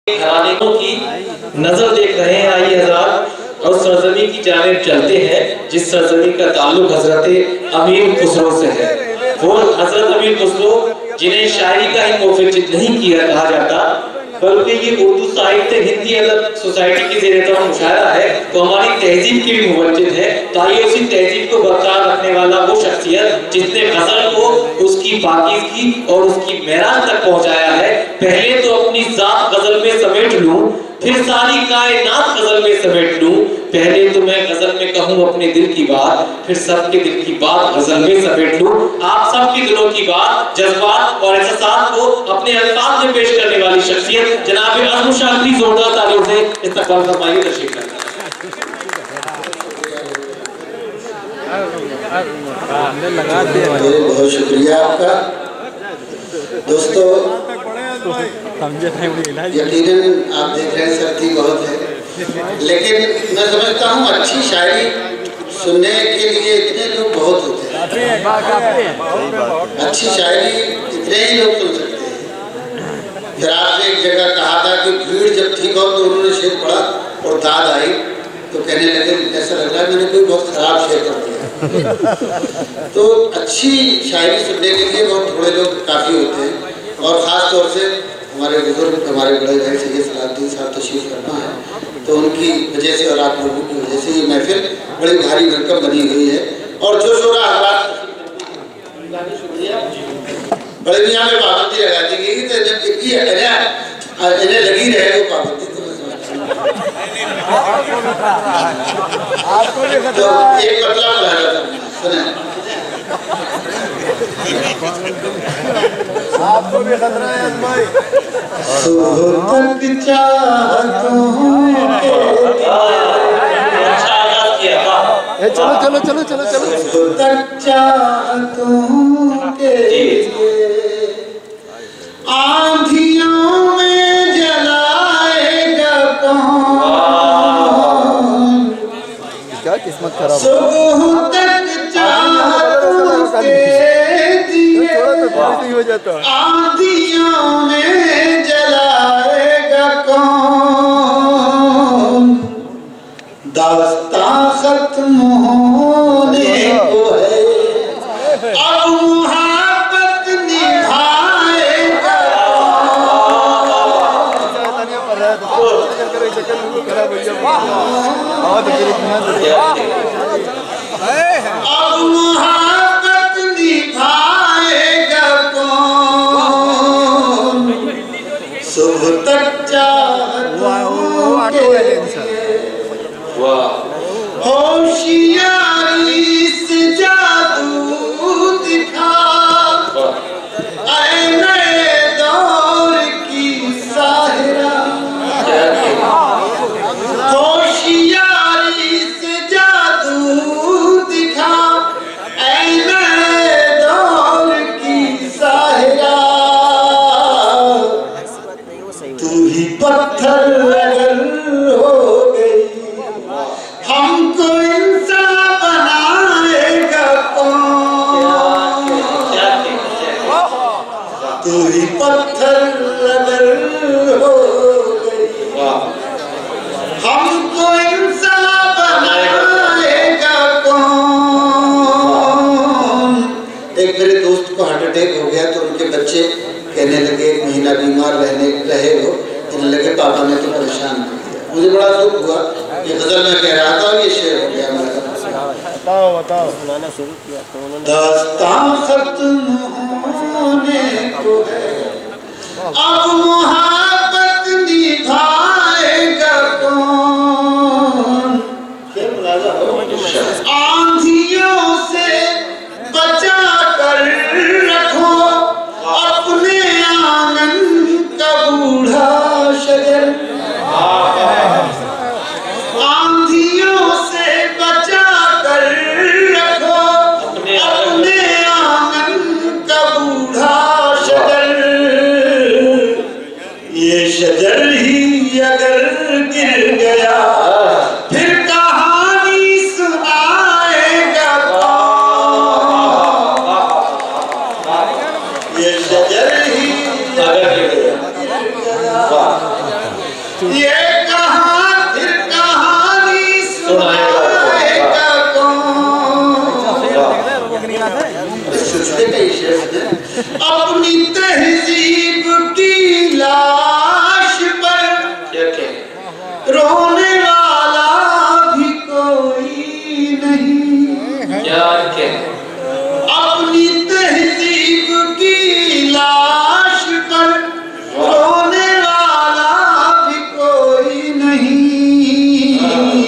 घराने की नजर देख रहे हैं। आइए हज़रात और सरजमी की जानिब चलते हैं जिस सरजमी का ताल्लुक हजरत अमीर खुसरो से है। वो हजरत अमीर खुसरो जिन्हें शायरी का ही मुफज्जिद नहीं किया कहा जाता बल्कि ये उर्दू साहित्य हिंदी अदब सोसाइटी की ज़ेर-ए-तहत मुशायरा है तो हमारी तहजीब की भी मुवज्जिद है। ताकि उसी तहजीब को बरकरार रखने वाला वो शख्सियत जिसने गजल को उसकी पाकीज़गी और उसकी मेराज तक पहुंचाया है। पहले तो अपनी जात गजल में समेट लूं, फिर सारी कायनात गजल में समेट लूं। पहले तो मैं गजल में कहूं अपने दिल की बात, फिर सबके दिल की बात गजल में समेट लूं। आप सबके दिलों की बात, जज्बात और एहसास को अपने अल्फाज में पेश करने वाली शख्सियत जनाब अज़म शाकरी जोरदार तालियों से इस्तकबाल फरमाइए, तशरीफ लाइए। बहुत शुक्रिया आपका दोस्तों। यकीनन आप देख रहे हैं सर्दी बहुत है, लेकिन मैं समझता हूँ अच्छी शायरी सुनने के लिए इतने लोग बहुत होते हैं। अच्छी शायरी इतने ही लोग सुन सकते हैं। फिर आपने एक जगह कहा था कि भीड़ जब ठीक हो तो उन्होंने शेर पढ़ा और दाद आई तो कहने लगे ऐसा लग रहा है मैंने कोई बहुत खराब शेर कर दिया। तो अच्छी शायरी सुनने के लिए बहुत थोड़े लोग काफ़ी होते हैं और ख़ास तौर से हमारे बुजुर्ग हमारे बड़े भाई सैयद सलाहुद्दीन साहब तशरीफ फरमा है तो उनकी वजह से और आप लोगों की वजह से ये महफिल बड़ी भारी भरकम बनी हुई है। और जो शोरा हालात बड़े मियाँ में पाबंदी लगा दी गई तो इन्हें लगी रहे वो पाबंदी तो एक मतलब सुने आपको भी खतरा है भाई। चलो चलो चलो चलो आंधियों में जलाएगा कौन, क्या किस्मत खराब हो जाता। आंधियों में जलाएगा कौन, दास्तां खत्म होने को है अब मुहब्बत निभाएगा अब मुहब्बत निभाएगा कौन, सुबह तक होशियारी से जादू दिखा ऐ नए दौर की साहिरा। होशियारी से जादू दिखा ऐ नए दौर की साहिरा। तू ही पत्थर अगर हो गई हमको इंसान बनाएगा कौन, तू ही पत्थर अगर हो गई हमको इंसान बनाएगा कौन। एक मेरे दोस्त को हार्ट अटैक हो गया तो उनके बच्चे कहने लगे 1 महीना बीमार रहे हो, कहने लगे पापा ने तो परेशान कर दिया। मुझे बड़ा दुख हुआ। ये गजल में कह रहा था और ये शेर हो गया हमारा। बताओ सुनाना शुरू किया तो उन्होंने दास्तां खत्म होने को है अब मुहब्बत निभाएगा कौन। आंधियों से बचा कर रखो अपने आंगन का बूढ़ा शजर। आंधियों से बचा कर रखो अपने आंगन का बूढ़ा शजर। ये कहाँ फिर कहानी सुनाएगा अपनी तहजीब की लाश पर रोने वाला भी कोई नहीं। क्या अपनी तहजीब की लाश पर रोने वाला भी कोई नहीं।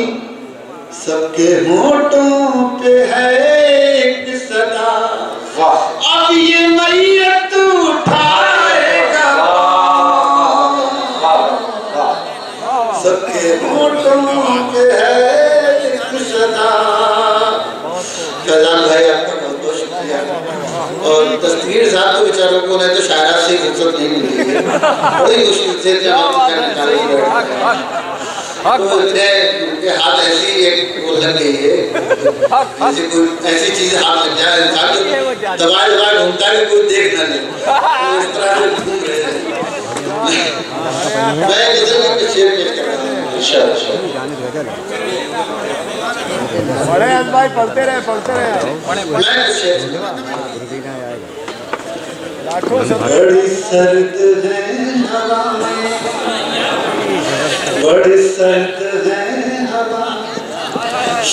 सबके होठों पे है एक सदा, अब ये मैयत उठाएगा। सबके होठों पे है एक सदा। फैजान भाई आपका बहुत बहुत शुक्रिया। और तस्वीर साहब तो बेचारों को नहीं तो शायरा से फुर्सत नहीं मिली है, बड़ी मुश्किल से तो उनके हाथ ऐसी एक वो लग गई है, जैसे कोई ऐसी चीज हाथ लग जाए इंसान तो दबाए दबाए घूमता है, कोई देख ना ले, तो इस तरह से घूम रहे हैं। मैं गजल में कुछ शेर पेश कर रहा हूँ। बड़े भाई पढ़ते रहे मैं कुछ शेर लाखों से बड़ी सर्द है हवाएं, बड़ी सर्द है हवा,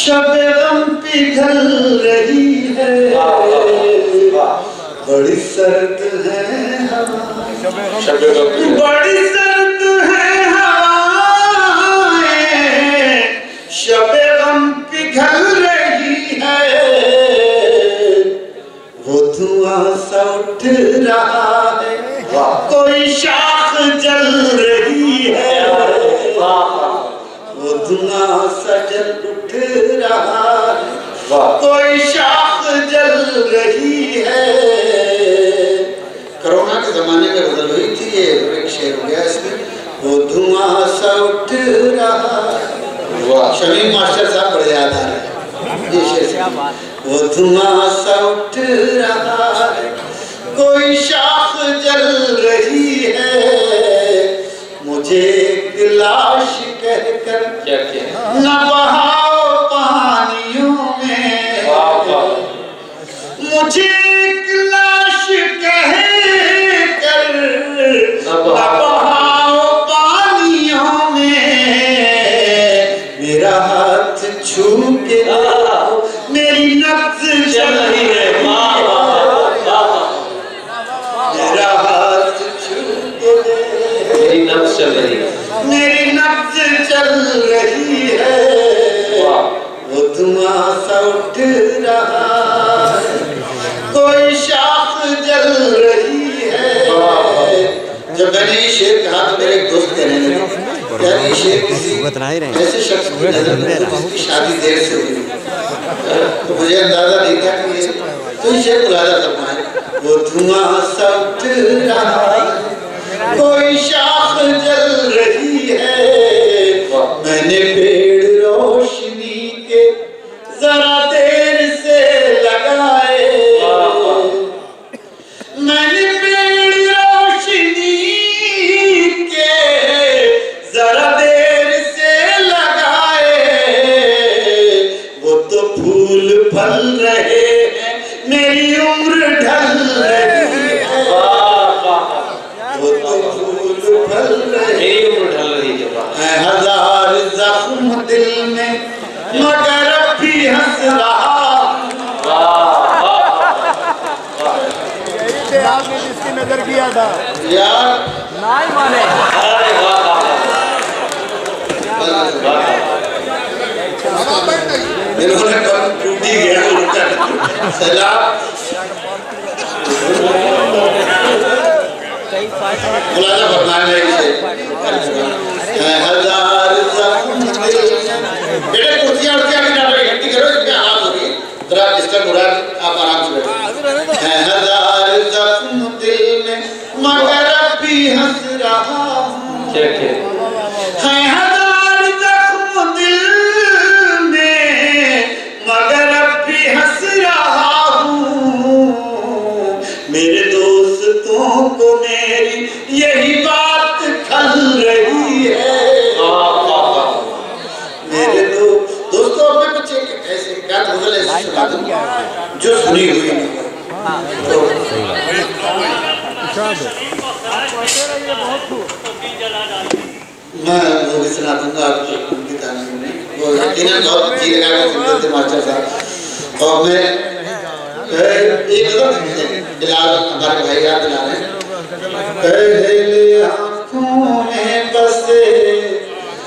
शब-ए गम पिघल रही है। बड़ी सर्द है हवा, बड़ी सर्द है हवाएं, शब-ए गम पिघल रही है। वो धुआं सा उठ रहा है, कोई शाख जल रही है। वो धुआं सा जल उठ रहा है, कोई शाख जल रही है। कोरोना के जमाने में गजल हुई थी, ये एक शेर हो गया इसमें। वो धुआं सा उठ रहा है, शमीम मास्टर साहब बड़े याद आ रहे हैं ये शेर। वो धुआं सा उठ रहा है, कोई शाख जल रही है। मुझे एक लाश कहकर न बहाओ पानियों में, मुझे एक लाश कहकर न बहाओ पानियों में। मेरा हाथ छू के मेरी नब्ज़ चल रही है, मेरा हाथ छू के मेरी नब्ज़ चल रही है, मेरी नब्ज़ चल रही है। वो धुआं सा उठ रहा है, कोई शाख जल रही है। जब मैंने ये शेर कहा तो मेरे एक दोस्त कहने लगे, यार ये शेर किसी ऐसे शख्स की नज़र में जिसकी शादी देर से हुई, तो मुझे अंदाजा नहीं था कि ये तो शेर बुलाया करना है। वो धुआं सा उठ रहा है, कोई शाख जल रही है। मैंने पेड़ रोशनी के जरा देर से लगाए, मैंने पेड़ रोशनी के जरा देर से लगाए। वो तो फूल फल रहे हैं, मेरी उम्र ढल रही है। वो तो फूल फल रहे, मेरी उम्र ढल रही है। हजार जख्म दिल में मगर अब भी हंस रहा। यही थे आपने जिसकी नजर किया था यार नहीं माने। अरे वाह इन्होंने कब टूटी गया उनका सलाम। मुलाजा फरमाने से हजार जख्म दिल बेटे कुर्सियां उर्सियां भी डालो, गलती करो इसमें आवाज होगी जरा डिस्टर्ब हो रहा है, आप आराम से बैठो। हजार जख्म दिल में मगर अब भी हंस रहा हूँ। क्या हजार जख्म दिल में मगर अब भी हंस रहा हूँ। मेरे दोस्तों को मेरी यही बात खल रही है। जो सुनी हुई नहीं हो। तो मैं वो भी सुना दूंगा आपको उनकी तारीफ में, वो यकीनन बहुत जी लगा कर सुनते थे मास्टर साहब। और मैं एक बिलाल हमारे भाई याद दिला रहे हैं, पहले आँखों में बसे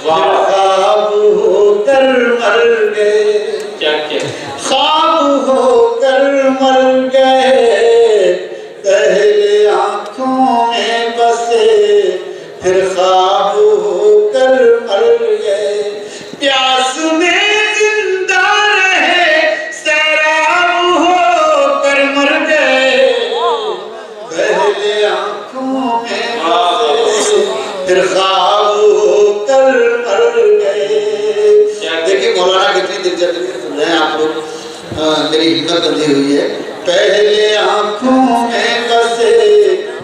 ख्वाब होकर मर गए, क्या क्या ख्वाब होकर मर गए, पहले आँखों में बसे फिर ख्वाब होकर मर गए, प्यास में जिंदा रहे सैराब होकर मर गए, पहले आँखों में बसे फिर ख्वाब होकर मर गए। देखिए मौलाना कितनी दिलचस्पी से सुन रहे हैं आप लोग, मेरी हिम्मत बंधी हुई है। पहले आँखों में बसे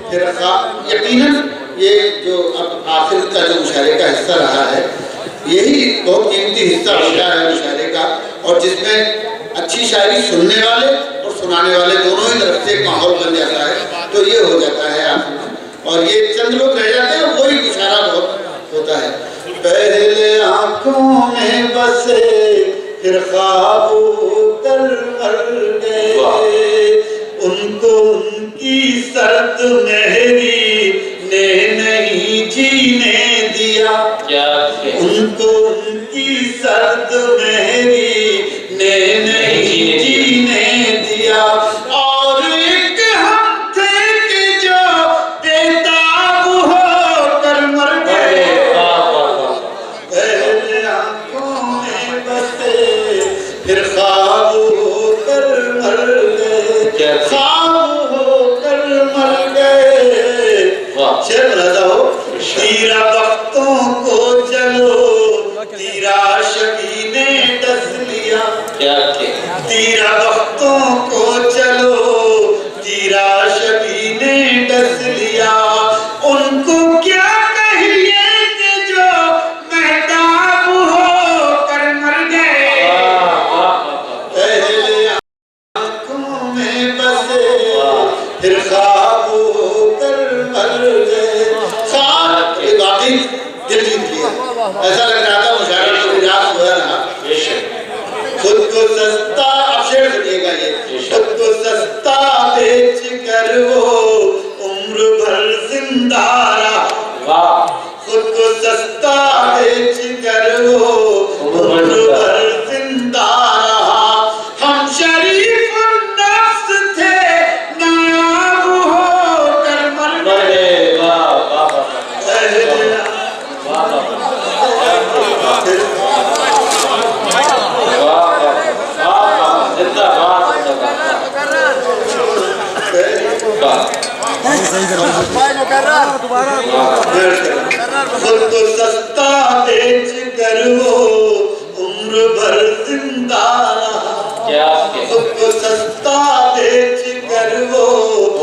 फिर ख्वाब, यकीनन ये जो अब आखिर का जो मुशायरे का हिस्सा रहा है, यही बहुत कीमती हिस्सा होता है मुशायरे का, और जिसमें अच्छी शायरी सुनने वाले और सुनाने वाले दोनों ही तरफ से एक माहौल बन जाता है। तो ये हो जाता है आखिर में, और ये चंद लोग रह जाते हैं, वही मुशायरा बहुत होता है। पहले आँखों में बसे फिर ख्वाब होकर मर गए, उनको उनकी सर्द मेहरी ने नहीं जीने दिया, उनको उनकी सर्द मेहरी ने नहीं जीने दिया, और एक हम थे कि जो बेताब होकर मर गए, पहले आँखों में बसे फिर ख्वाब होकर मर गए, ख्वाब होकर मर गए। शेर बता हो, तीरा वक्तों को चलो तीरा शबी ने डस लिया, तीरा वक्तों को चलो तीरा शबी ने डस लिया, उनको क्या कहिए कि जो महताब होकर मर गए, पहले आँखों में बसे फिर ख्वाब होकर मर गए। वाकई दिल जीत लिया, ऐसा लग रहा था मुशायरा तो निराश हुआ रहा। खुद को सस्ता, अब शेर सुनिएगा ये, खुद को सस्ता बेच कर वो उम्र भर जिंदा रहा, खुद को सस्ता बेच कर वो उम्र भर जिंदा रहा, हम शरीफ नफ्स थे नायाब होकर मर गए, खुद को सस्ता बेच कर वो उम्र भर जिंदा रहा, खुद को सस्ता बेच कर वो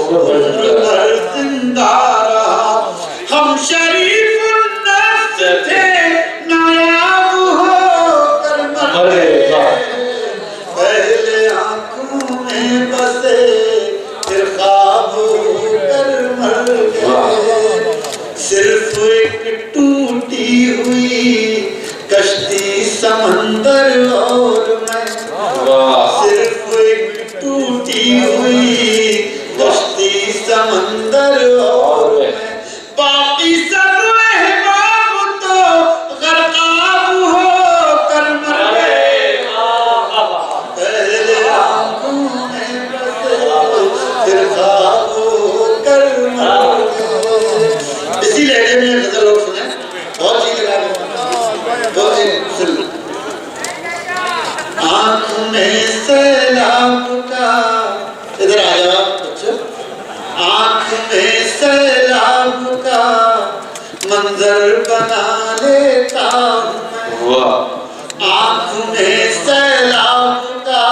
उम्र भर जिंदा रहा, हम शरीफ नफ्स थे नायाब होकर मर गए, पहले आँखों में बसे फिर ख्वाब होकर मर गए, सिर्फ एक टूटी हुई कश्ती समंदर और मैं, सिर्फ एक टूटी हुई कश्ती समंदर और मैं, बाकी सब अहबाब तो गरकाब होकर मर गए, पहले आँखों में बसे फिर ख्वाब होकर मर गए। इसी लहजे में गजल लोग सुने, बहुत चीज लगा बहुत सुन। आँख में सैलाब का, इधर आ जाओ बच्चों, आँख में सैलाब का मंजर बना लेता हूँ मैं, आँख में सैलाब का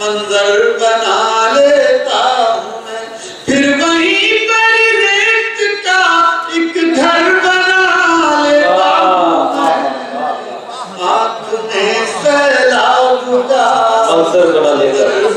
मंजर बना लेता हूँ मैं, फिर वहीं पर रेत का एक घर बना लेता हूँ मैं, आँख में सैलाब का मंजर बना लेता हूँ।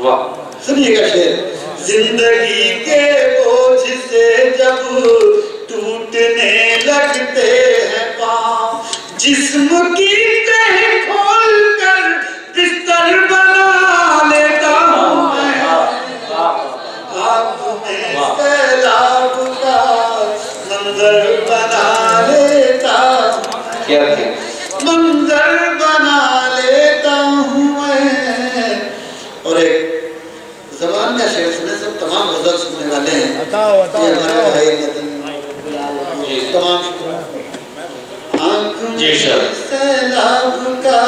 वाह। सुनिएगा शेर। जिंदगी के बोझ से जब टूटने लगते हैं पाँव, जिस्म की तह खोल कर बिस्तर बना लेता हूँ मैं, आँख में सैलाब का मंजर बना लेता हूँ, क्या क्या मंजर बना लेता हूँ मैं। और एक जबान का शेर सुने, सब तमाम गजल सुनने वाले हैं। बताओ बताओ ये हमारे बताओ। भाई नितिन तमाम आँख जी में सर। सैलाब का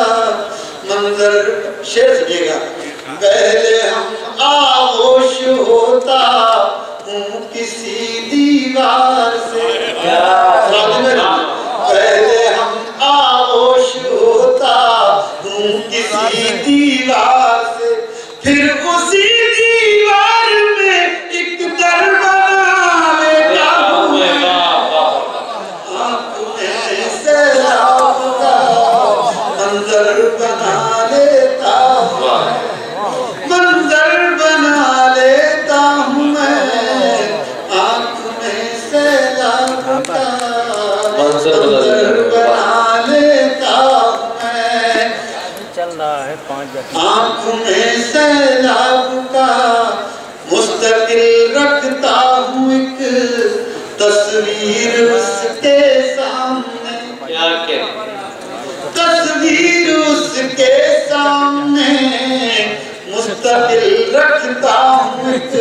मंजर। शेर सुनिएगा। पहले हम आगोश होता हूँ किसी दीवार से, पहले हम आगोश होता हूँ किसी दीवार से, फिर उसी दीवार में एक दर बना लेता हूँ मैं, आँख में सैलाब का मंजर बना लेता हूँ, मंजर बना लेता हूँ मैं, आँख में सैलाब का मंजर बना लेता हूँ मैं। चल रहा है 5 बजे। आँख में सैलाब का मुस्तकिल रखता हूँ एक तस्वीर उसके सामने, क्या क्या तस्वीर उसके सामने मुस्तकिल रखता हूँ एक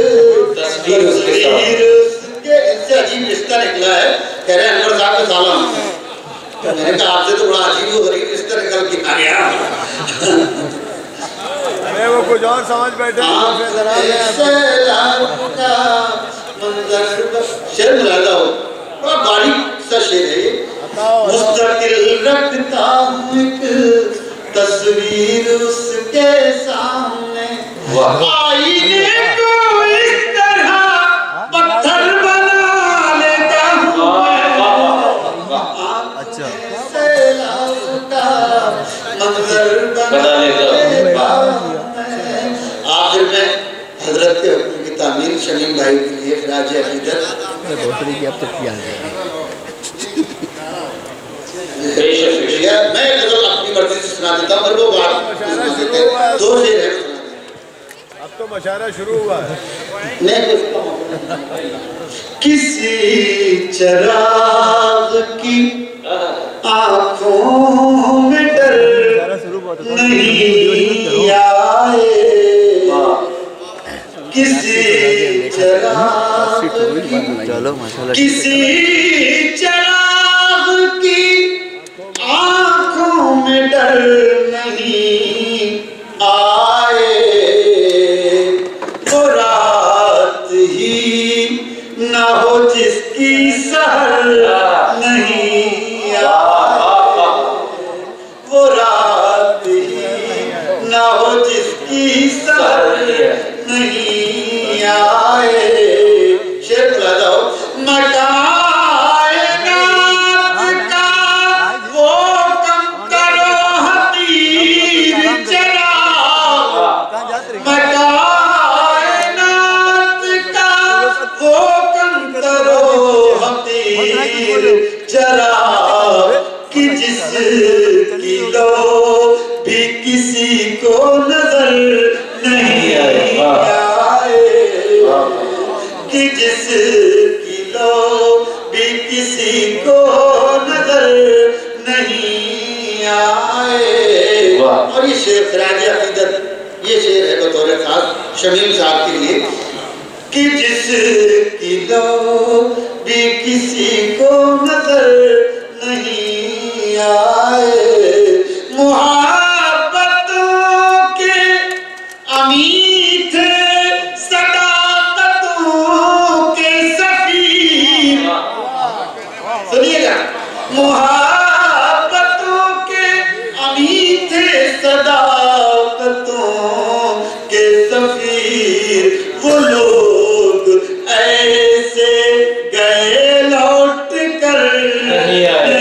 तस्वीर उसके सामने। उसके। इससे अजीब रिश्ता निकला है। कह रहे हैं अनवर साहब का साला हूँ। तो मैंने कहा आपसे तो बड़ा अजीब व गरीब रिश्ता निकल के आ गया। अरे वो कुछ और समझ बैठे हैं, जरा शेर बुलाता हो, बड़ा बारीक सा शेर है ये। बताओ मुस्तकिल रखता हूँ एक तस्वीर उसके सामने, आईने को इस तरह पत्थर बना लेता हूँ अच्छा सैलाब का मंजर बना लेता हूँ। आखिर में हजरत के हुक्म की तामील शमीम भाई के लिए खराज अकीदत दूसरी की अब तक किया मैं गजल अपनी मर्जी से सुना देता हूँ, वो बात दो शेर है अब तो मशारा शुरू हुआ है। किसी चराग की आंखों में डर नहीं आए, किसी चराग की, किसी चराग की आंखों में डर नहीं आए, वो रात ही ना हो जिसकी सहर नहीं आए, वो रात ही ना हो जिसकी सहर नहीं आए। शेर बुला जाओ। कि जिसकी लो भी किसी को नजर नहीं आए, कि जिसकी लो भी किसी को नजर नहीं आए। और ये शेर खराज अकीदत, ये शेर है बतौर खास शमीम साहब के लिए। कि जिसकी लो भी किसी को नजर नहीं आए, मुहब्बतों के अमीर थे सदाकतों के सफीर। सुनिएगा, मुहब्बतों के अमीर थे सदाकतों के सफीर, वो लोग ऐसे गए लौट कर नहीं आए।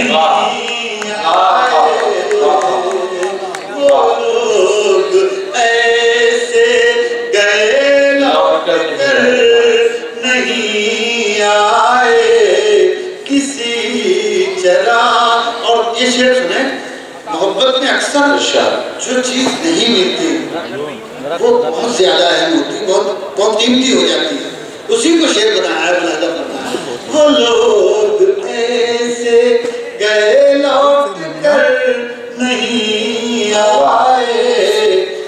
नहीं आए किसी चरा। और ये शेर सुने, मोहब्बत में अक्सर जो चीज नहीं मिलती वो बहुत ज्यादा अहम होती है, बहुत बहुत कीमती हो जाती है। उसी को शेर बनाया है, मुलाजा करना है। वो लोग ऐसे गए लौट कर नहीं आए।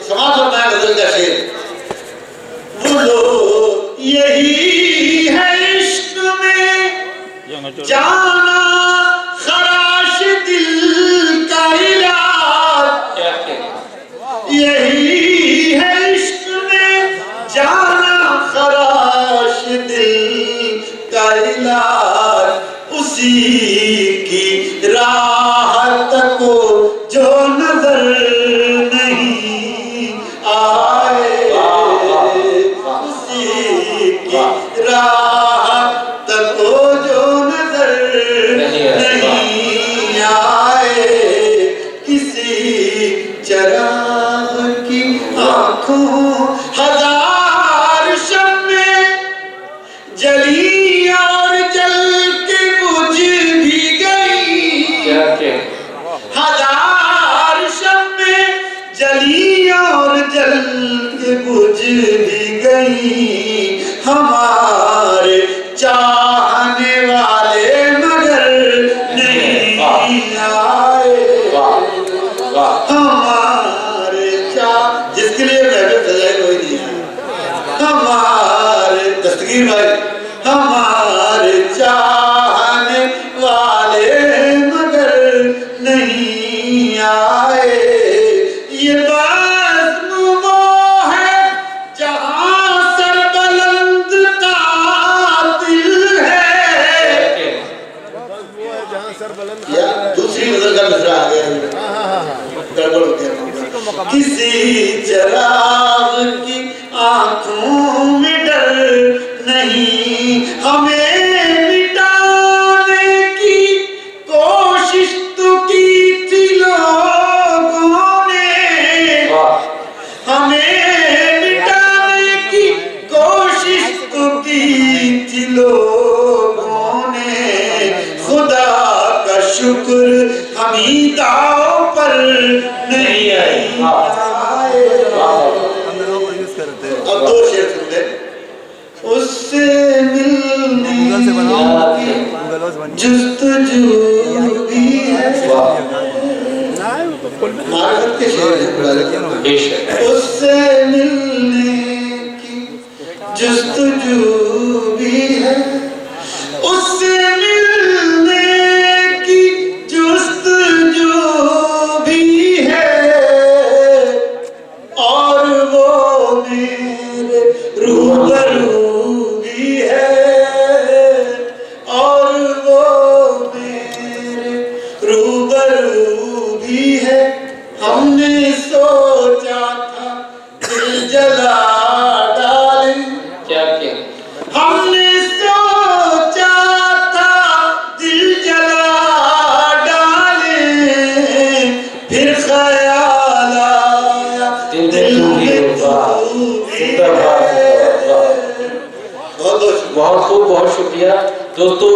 समाज और मैं गजल का शेर। वो लोग यही है इश्क में जाना खराश दिल का इलाज। यही है इश्क में जाना खराश दिल का इलाज। उसी की राहत को जो नजर नहीं आए, उसी की राहत को जो नजर नहीं आए किसी चराग की आंखों हजार शम्मे जली और जल के बुझ भी गई। हजार शम्मे जली और जल के बुझ भी गई। हमारे चाहने वाले मगर नहीं आए। हमारे जिसके लिए महफिल सजाई कोई नहीं है। हमारे दस्तगीर भाई, हमारे चाहने वाले मगर नहीं आए। ये बज़्म वो है जहां सरबलंद कातिल है। जहाँ सर बुलंद या दूसरी नजर का मिसरा आ गया, गड़बड़ हो गया। किसी चराग की आंखों में डर नहीं, हमें मिटाने की कोशिश तो की थी लोगों ने। हमें मिटाने की कोशिश तो की थी लोगों ने। खुदा का शुक्र हम ही दाव पर नहीं आए। अब दो शेर सुन ले। उससे मिलने की जुस्तजू भी है। मार्फत के शेर हैं। उससे मिलने की जुस्तजू भी है। उससे मिलने की जुस्तजू भी है। और वो मेरे रूबरू भी है। और वो मेरे रूबरू भी है। हमने सोचा था दिल जला डाले। हमने सोचा था दिल जला डाले। फिर ख्याल आया दिल में तू भी है। बहुत खूब, बहुत शुक्रिया दोस्तों।